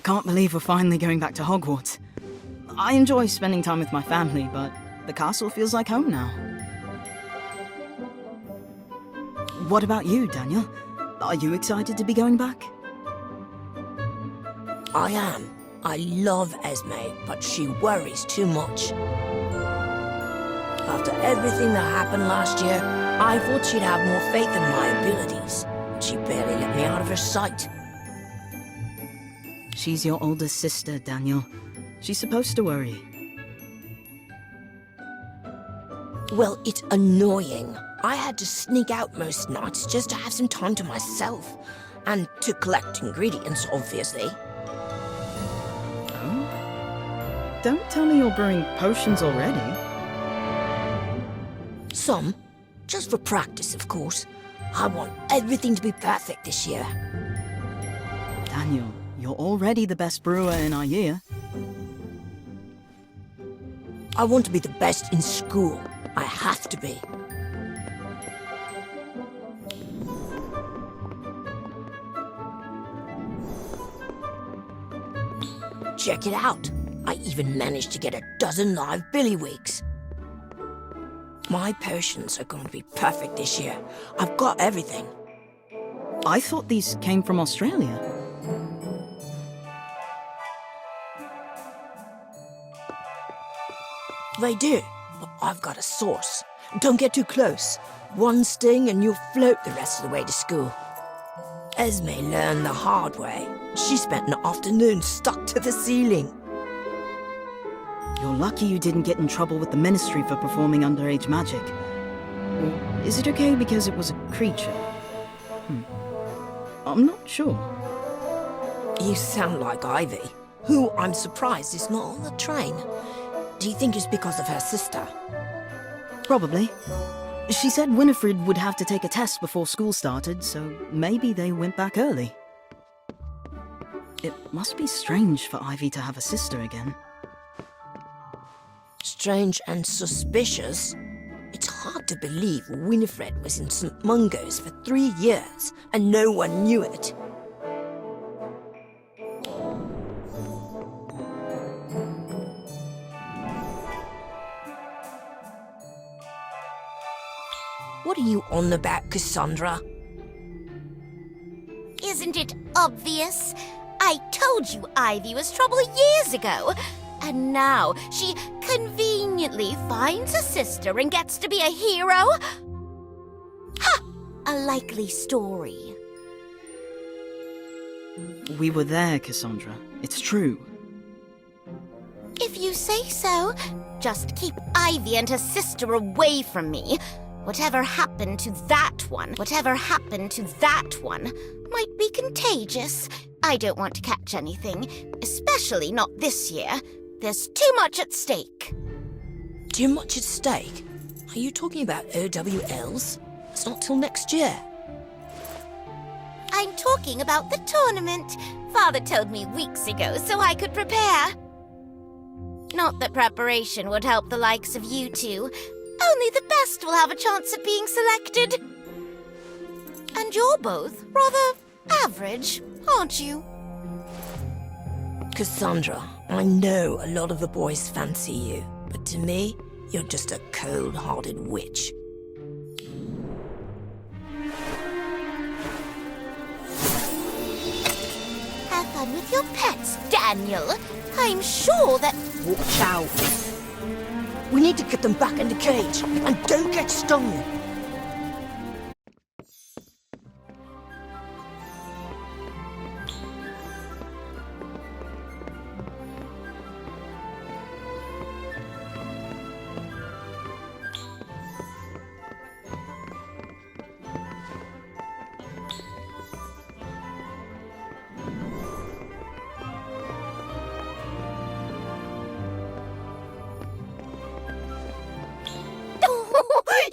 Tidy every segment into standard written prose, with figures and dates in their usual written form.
can't believe we're finally going back to Hogwarts. I enjoy spending time with my family, but the castle feels like home now. What about you, Daniel? Are you excited to be going back? I am. I love Esme, but she worries too much. After everything that happened last year, I thought she'd have more faith in my abilities. She barely let me out of her sight. She's your older sister, Daniel. She's supposed to worry. Well, it's annoying. I had to sneak out most nights just to have some time to myself. And to collect ingredients, obviously. Oh? Don't tell me you're brewing potions already. Some. Just for practice, of course. I want everything to be perfect this year. Daniel, you're already the best brewer in our year. I want to be the best in school. I have to be. Check it out. I even managed to get a dozen live billywigs. My potions are going to be perfect this year. I've got everything. I thought these came from Australia. They do, but I've got a source. Don't get too close. One sting and you'll float the rest of the way to school. Esme learned the hard way. She spent an afternoon stuck to the ceiling. You're lucky you didn't get in trouble with the Ministry for performing underage magic. Or is it okay because it was a creature? I'm not sure. You sound like Ivy, who I'm surprised is not on the train. Do you think it's because of her sister? Probably. She said Winifred would have to take a test before school started, so maybe they went back early. It must be strange for Ivy to have a sister again. Strange and suspicious. It's hard to believe Winifred was in St. Mungo's for 3 years and no one knew it. What are you on about, Cassandra? Isn't it obvious? I told you Ivy was trouble years ago. And now she conveniently finds a sister and gets to be a hero? Ha! A likely story. We were there, Cassandra. It's true. If you say so, just keep Ivy and her sister away from me. Whatever happened to that one might be contagious. I don't want to catch anything, especially not this year. There's too much at stake. Too much at stake? Are you talking about OWLs? It's not till next year. I'm talking about the tournament. Father told me weeks ago so I could prepare. Not that preparation would help the likes of you two. Only the best will have a chance at being selected. And you're both rather average, aren't you? Cassandra, I know a lot of the boys fancy you, but to me, you're just a cold-hearted witch. Have fun with your pets, Daniel. I'm sure that... Watch out. We need to get them back in the cage, and don't get stung.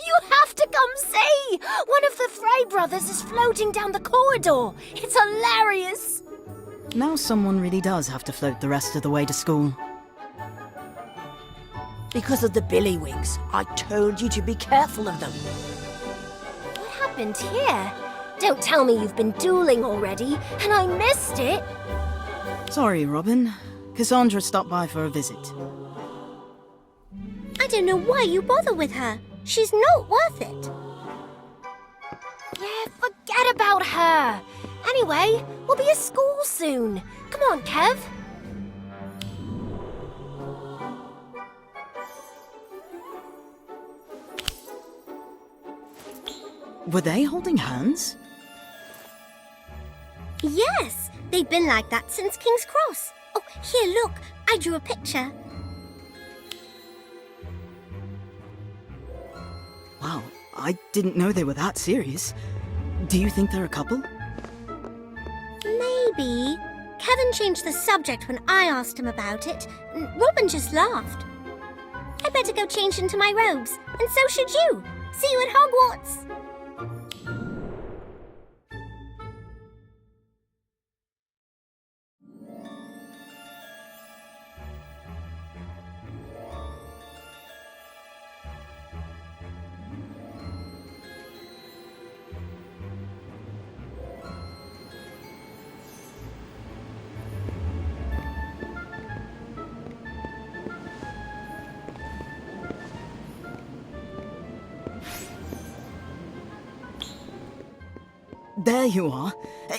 You have to come see! One of the Frey brothers is floating down the corridor. It's hilarious. Now someone really does have to float the rest of the way to school. Because of the billywigs, I told you to be careful of them. What happened here? Don't tell me you've been dueling already, and I missed it. Sorry, Robin. Cassandra stopped by for a visit. I don't know why you bother with her. She's not worth it. Yeah, forget about her. Anyway, we'll be at school soon. Come on, Kev. Were they holding hands? Yes, they've been like that since King's Cross. Oh, here, look. I drew a picture. Wow, I didn't know they were that serious. Do you think they're a couple? Maybe. Kevin changed the subject when I asked him about it. Robin just laughed. I better go change into my robes, and so should you. See you at Hogwarts. There you are.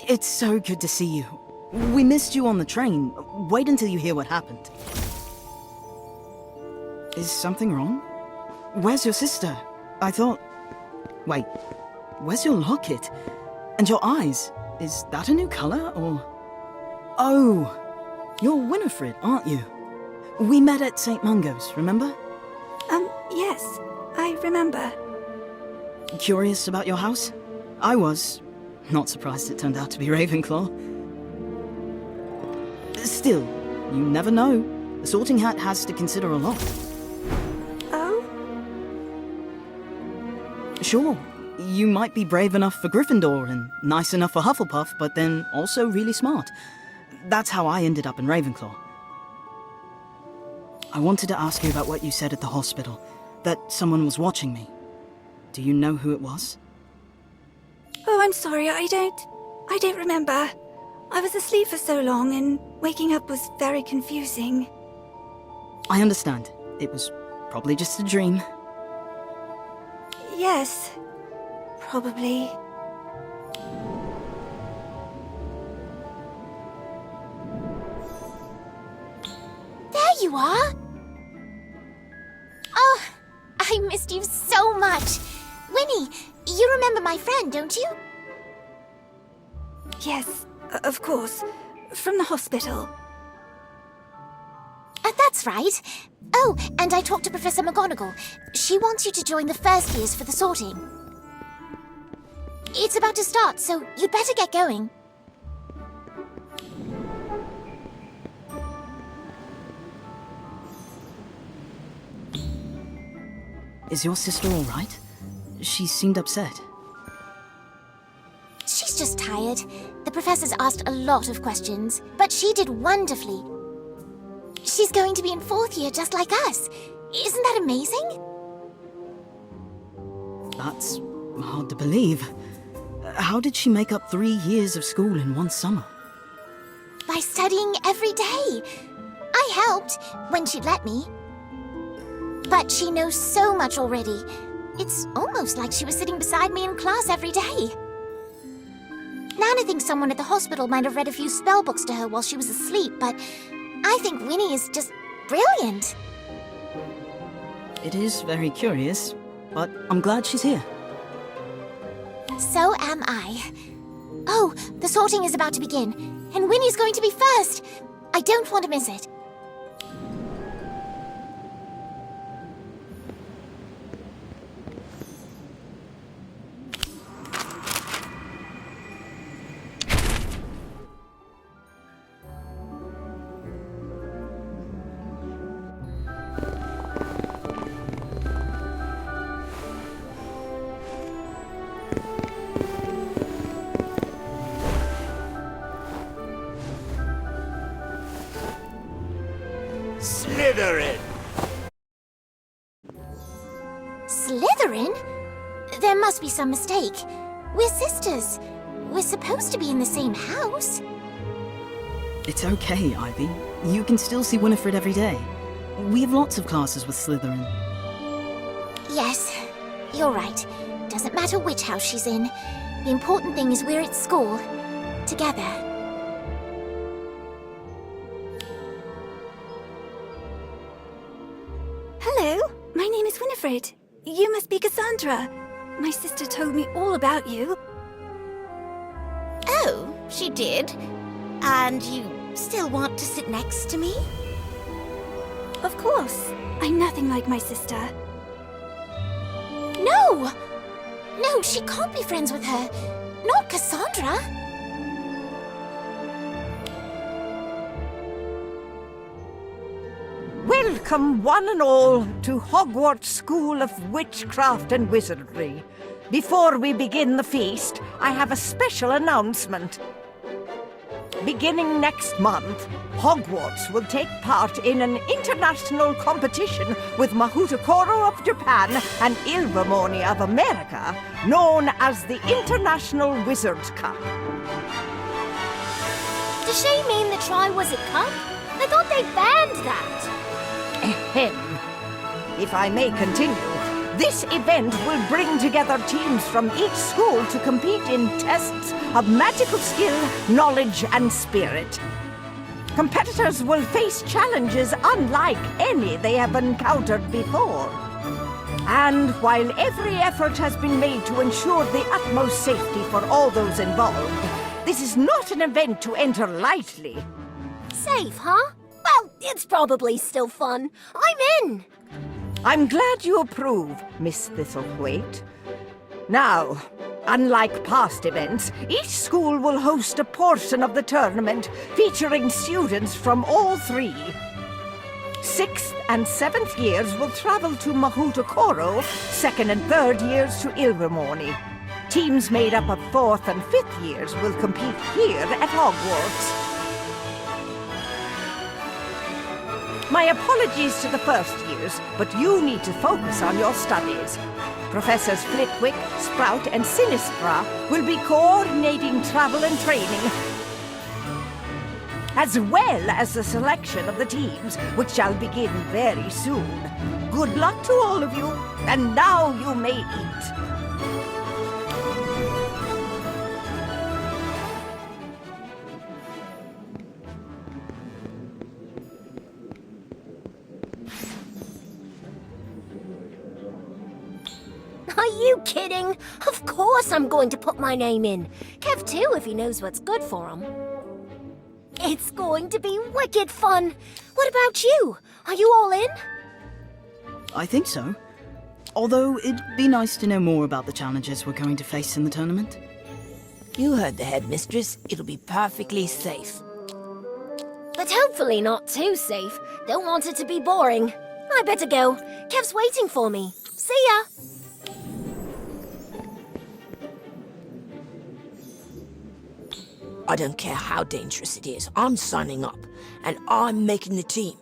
It's so good to see you. We missed you on the train. Wait until you hear what happened. Is something wrong? Where's your sister? I thought... Wait, where's your locket? And your eyes? Is that a new color, or... Oh, you're Winifred, aren't you? We met at St. Mungo's, remember? Yes, I remember. Curious about your house? I was. Not surprised it turned out to be Ravenclaw. Still, you never know. The Sorting Hat has to consider a lot. Oh? Sure, you might be brave enough for Gryffindor and nice enough for Hufflepuff, but then also really smart. That's how I ended up in Ravenclaw. I wanted to ask you about what you said at the hospital, that someone was watching me. Do you know who it was? Oh, I'm sorry, I don't remember. I was asleep for so long and waking up was very confusing. I understand. It was probably just a dream. Yes, probably. There you are! Oh, I missed you so much. Winnie, you remember my friend, don't you? Yes, of course. From the hospital. That's right. Oh, and I talked to Professor McGonagall. She wants you to join the first years for the sorting. It's about to start, so you'd better get going. Is your sister all right? She seemed upset. She's just tired. The professor's asked a lot of questions, but she did wonderfully. She's going to be in 4th year just like us. Isn't that amazing? That's hard to believe. How did she make up 3 years of school in one summer? By studying every day. I helped when she'd let me. But she knows so much already. It's almost like she was sitting beside me in class every day. Nana thinks someone at the hospital might have read a few spell books to her while she was asleep, but I think Winnie is just brilliant. It is very curious, but I'm glad she's here. So am I. Oh, the sorting is about to begin, and Winnie's going to be first. I don't want to miss it. Slytherin! Slytherin? There must be some mistake. We're sisters. We're supposed to be in the same house. It's okay, Ivy. You can still see Winifred every day. We have lots of classes with Slytherin. Yes, you're right. Doesn't matter which house she's in. The important thing is we're at school. Together. Hello, my name is Winifred. You must be Cassandra. My sister told me all about you. Oh, she did? And you still want to sit next to me? Of course. I'm nothing like my sister. No! No, she can't be friends with her. Not Cassandra. Welcome, one and all, to Hogwarts School of Witchcraft and Wizardry. Before we begin the feast, I have a special announcement. Beginning next month, Hogwarts will take part in an international competition with Mahutakoro of Japan and Ilvermorny of America, known as the International Wizards Cup. Does she mean the Triwizard Cup? I thought they banned that. Ahem. If I may continue, this event will bring together teams from each school to compete in tests of magical skill, knowledge, and spirit. Competitors will face challenges unlike any they have encountered before. And while every effort has been made to ensure the utmost safety for all those involved, this is not an event to enter lightly. Safe, huh? Well, it's probably still fun. I'm in. I'm glad you approve, Miss Thistlethwaite. Now, unlike past events, each school will host a portion of the tournament featuring students from all three. 6th and 7th years will travel to Mahutakoro, 2nd and 3rd years to Ilvermorny. Teams made up of 4th and 5th years will compete here at Hogwarts. My apologies to the first years, but you need to focus on your studies. Professors Flitwick, Sprout, and Sinistra will be coordinating travel and training, as well as the selection of the teams, which shall begin very soon. Good luck to all of you, and now you may eat. Are you kidding? Of course I'm going to put my name in. Kev too, if he knows what's good for him. It's going to be wicked fun. What about you? Are you all in? I think so. Although it'd be nice to know more about the challenges we're going to face in the tournament. You heard the headmistress. It'll be perfectly safe. But hopefully not too safe. Don't want it to be boring. I better go. Kev's waiting for me. See ya! I don't care how dangerous it is. I'm signing up, and I'm making the team.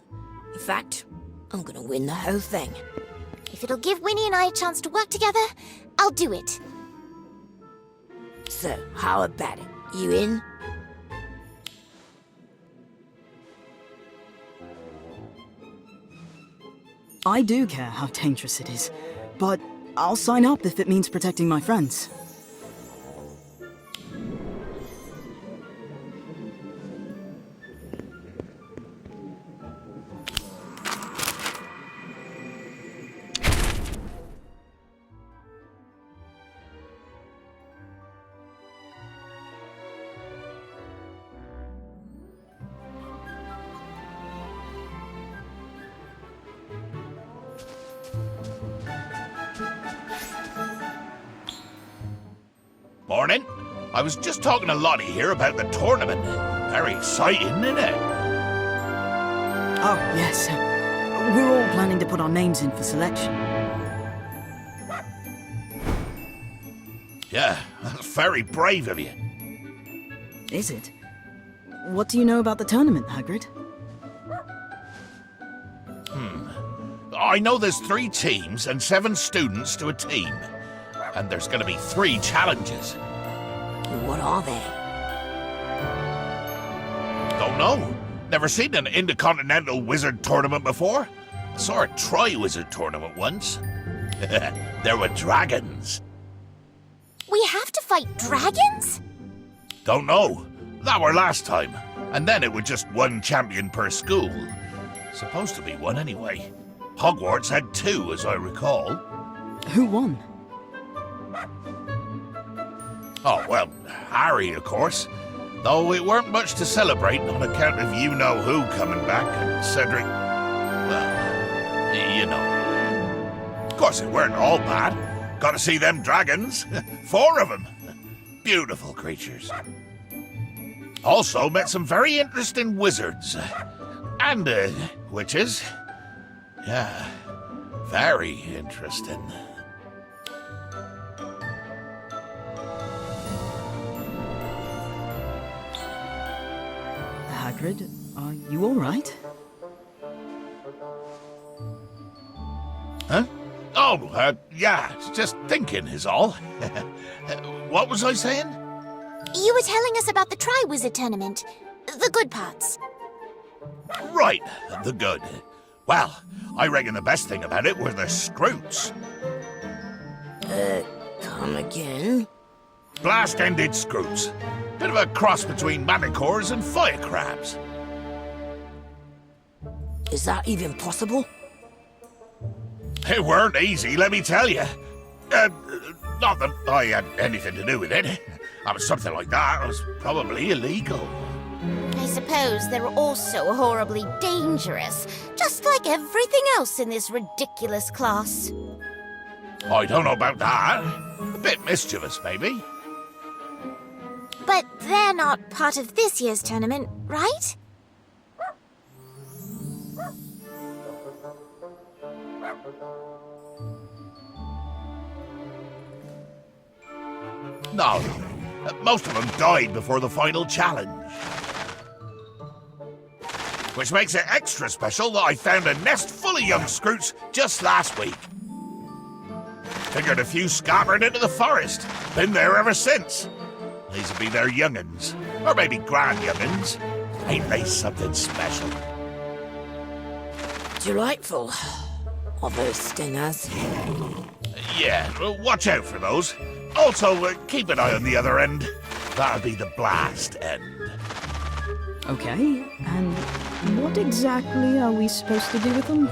In fact, I'm gonna win the whole thing. If it'll give Winnie and I a chance to work together, I'll do it. So, how about it? You in? I do care how dangerous it is, but I'll sign up if it means protecting my friends. Morning. I was just talking to Lottie here about the tournament. Very exciting, isn't it? Oh, yes. We're all planning to put our names in for selection. Yeah, that's very brave of you. Is it? What do you know about the tournament, Hagrid? I know there's 3 teams and 7 students to a team. And there's going to be 3 challenges. What are they? don't know. Never seen an intercontinental wizard tournament before. Saw a tri-wizard tournament once. There were dragons. We have to fight dragons? Don't know. That were last time. And then it was just one champion per school. Supposed to be one anyway. Hogwarts had 2, as I recall. Who won? Oh, well, Harry, of course. Though it weren't much to celebrate on account of you-know-who coming back and Cedric... well, you know. Of course, it weren't all bad. Got to see them dragons. 4 of them. Beautiful creatures. Also met some very interesting wizards. And witches. Yeah, very interesting. Hagrid, are you all right? Huh? Oh, yeah, just thinking is all. What was I saying? You were telling us about the Tri-Wizard tournament. The good parts. Right, the good. Well, I reckon the best thing about it were the Scroots. Come again? Blast-ended Scroots. Bit of a cross between manticores and fire crabs. Is that even possible? It weren't easy, let me tell you. Not that I had anything to do with it. Something like that was probably illegal. I suppose they're also horribly dangerous, just like everything else in this ridiculous class. I don't know about that. A bit mischievous, maybe. But they're not part of this year's tournament, right? No, most of them died before the final challenge. Which makes it extra special that I found a nest full of young Scroots just last week. Figured a few scattered into the forest. Been there ever since. These will be their young'uns. Or maybe grand young'uns. Ain't they something special? Delightful. All those stingers. Yeah, well, watch out for those. Also, keep an eye on the other end. That'll be the blast end. Okay, and what exactly are we supposed to do with them?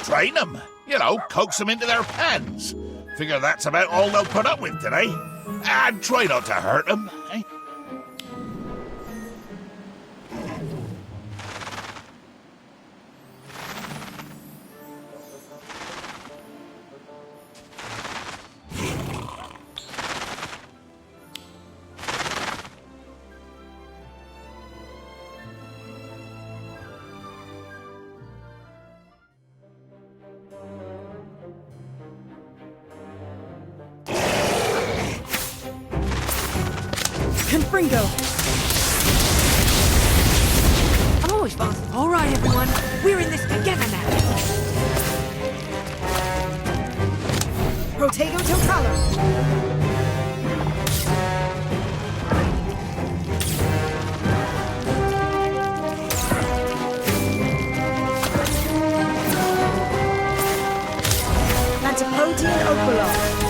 Train them. You know, coax them into their pens. Figure that's about all they'll put up with today. And try not to hurt them, eh? Confringo! I'm always fast. All right, everyone. We're in this together now. Protego Totalo! Lantipodean Opalon!